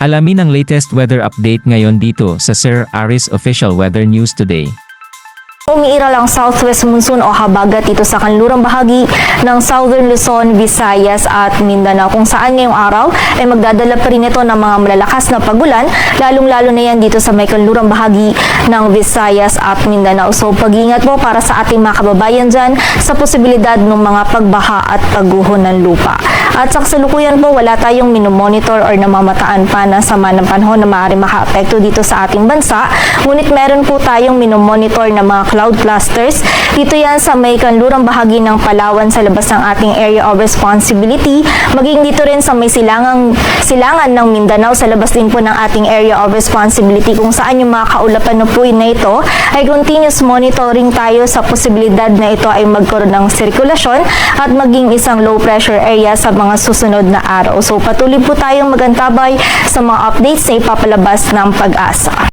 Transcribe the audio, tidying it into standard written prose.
Alamin ang latest weather update ngayon dito sa Sir Aris Official Weather News Today. Umiiral ang southwest monsoon o habagat dito sa kanlurang bahagi ng Southern Luzon, Visayas at Mindanao, kung saan ngayong araw ay magdadala pa rin ito ng mga malalakas na pagulan, lalong-lalo na yan dito sa may kanlurang bahagi ng Visayas at Mindanao. So pag-iingat po para sa ating mga kababayan dyan sa posibilidad ng mga pagbaha at pagguho ng lupa. At sa kasalukuyan po, wala tayong minomonitor or namamataan pa na sama ng panahon na maaari maka-apekto dito sa ating bansa. Ngunit meron po tayong minomonitor na mga cloud clusters. Dito yan sa may kanlurang bahagi ng Palawan sa labas ng ating area of responsibility. Maging dito rin sa may silangan ng Mindanao sa labas din po ng ating area of responsibility, kung saan yung mga kaulapan na po na ito ay continuous monitoring tayo sa posibilidad na ito ay magkaroon ng sirkulasyon at maging isang low pressure area sa mga susunod na araw. So patuloy po tayong magantabay sa mga updates na ipapalabas ng Pag-asa.